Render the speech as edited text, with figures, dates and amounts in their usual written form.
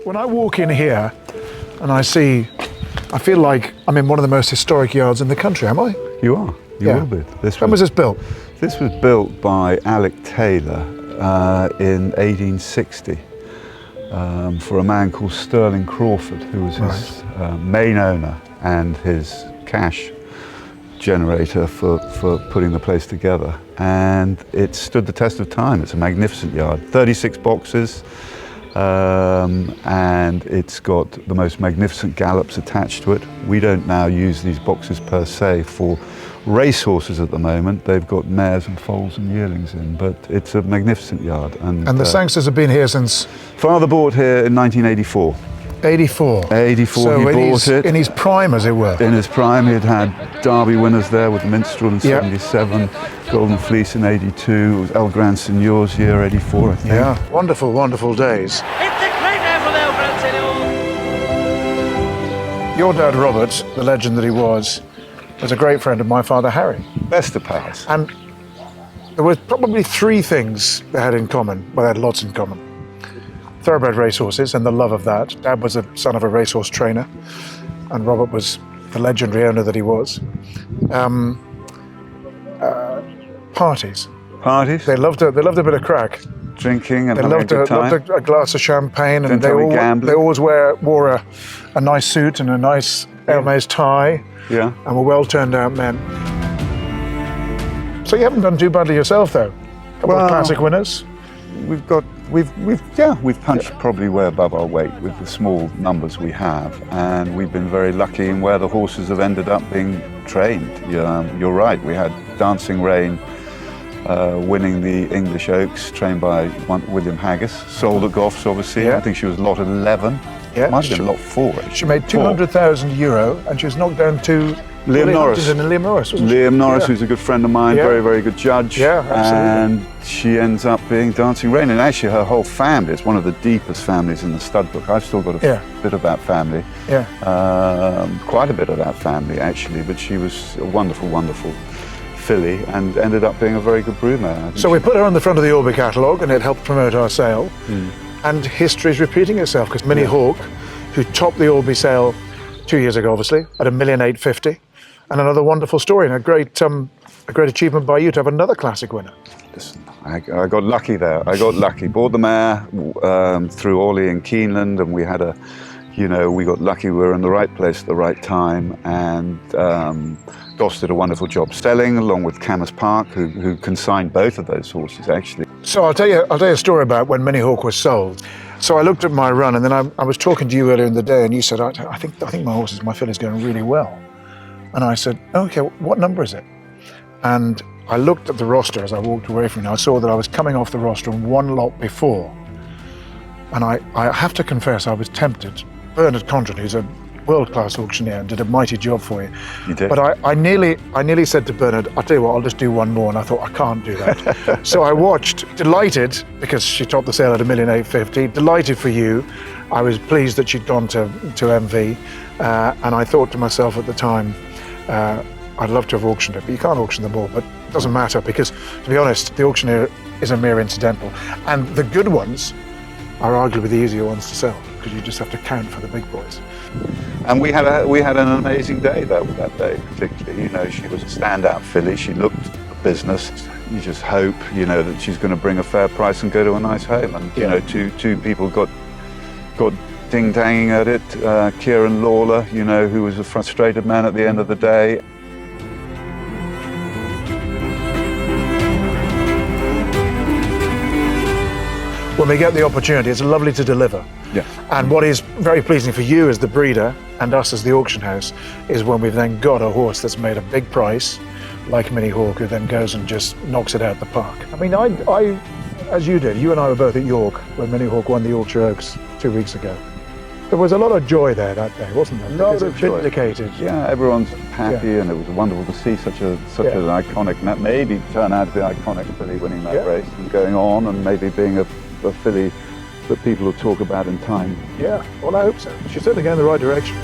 When I walk in here and I feel like I'm in one of the most historic yards in the country, am I? You are. You will be. When was this built? This was built by Alec Taylor in 1860 for a man called Sterling Crawford, who was his main owner and his cash generator for putting the place together. And it stood the test of time. It's a magnificent yard, 36 boxes, and it's got the most magnificent gallops attached to it. We don't now use these boxes per se for racehorses at the moment. They've got mares and foals and yearlings in, but it's a magnificent yard. And the Sangsters have been here since? Father bought here in 1984. 84? 84, so he bought it. In his prime, as it were? In his prime, he'd had Derby winners there with the Minstrel in 77, Golden Fleece in 82, it was El Grand Seigneur's year, 84, I think. Yeah, wonderful, wonderful days. It's a great day for the El Grand Seigneur. Your dad, Robert, the legend that he was a great friend of my father, Harry. Best of pals. And there were probably three things they had in common. Well, they had lots in common. Thoroughbred racehorses and the love of that. Dad was the son of a racehorse trainer, and Robert was the legendary owner that he was. Parties. Parties? They loved a bit of crack. Drinking and they having loved a good time. Loved a glass of champagne, and they always wore a nice suit and a nice Hermes tie. Yeah. And were well turned out men. So you haven't done too badly yourself, though. Couple of classic winners. We've punched probably way above our weight with the small numbers we have, and we've been very lucky in where the horses have ended up being trained. You're right. We had Dancing Rain winning the English Oaks, trained by William Haggis. Sold at Goffs, obviously. Yeah. I think she was lot 11. Yeah, might have been lot 4. Actually. She made €200,000, and she was knocked down to Liam Norris. Liam Norris, wasn't she? Liam Norris, who's a good friend of mine, very, very good judge. Yeah, absolutely. And she ends up being Dancing Rain. And actually her whole family, it's one of the deepest families in the stud book. I've still got a bit of that family. Yeah. Quite a bit of that family, actually. But she was a wonderful, wonderful filly and ended up being a very good broodmare. So we put her on the front of the Orby catalogue, and it helped promote our sale. And history is repeating itself, because Minnie Hauk, who topped the Orby sale 2 years ago, obviously, at $1,850,000. And another wonderful story, and a great achievement by you to have another classic winner. Listen, I got lucky there. I got lucky. Bought the mare through Orley and Keeneland, and we had we got lucky. We were in the right place at the right time, and Goss did a wonderful job selling, along with Camas Park, who consigned both of those horses, actually. So I'll tell you a story about when Minnie Hauk was sold. So I looked at my run, and then I was talking to you earlier in the day, and you said, I think my filly's going really well. And I said, okay, what number is it? And I looked at the roster as I walked away from it. I saw that I was coming off the roster one lot before. And I have to confess, I was tempted. Bernard Condren, who's a world-class auctioneer, did a mighty job for you. You did. But I nearly said to Bernard, I'll tell you what, I'll just do one more. And I thought, I can't do that. So I watched, delighted, because she topped the sale at $1,850,000, delighted for you. I was pleased that she'd gone to MV. And I thought to myself at the time, I'd love to have auctioned it, but you can't auction them all. But it doesn't matter, because, to be honest, the auctioneer is a mere incidental. And the good ones are arguably the easier ones to sell, because you just have to count for the big boys. And we had an amazing day that day, particularly. She was a standout filly. She looked a business. You just hope, that she's going to bring a fair price and go to a nice home. And two people got ding-danging at it. Kieran Lawler, who was a frustrated man at the end of the day. When we get the opportunity, it's lovely to deliver. Yeah. And what is very pleasing for you as the breeder and us as the auction house is when we've then got a horse that's made a big price, like Minnie Hauk, who then goes and just knocks it out the park. I mean, I as you did, you and I were both at York when Minnie Hauk won the Yorkshire Oaks 2 weeks ago. There was a lot of joy there that day, wasn't there? Lots of joy. Vindicated. Yeah, everyone's happy, and it was wonderful to see such an iconic, maybe turn out to be iconic filly winning that race and going on, and maybe being a filly that people will talk about in time. Yeah, well, I hope so. She's certainly going in the right direction.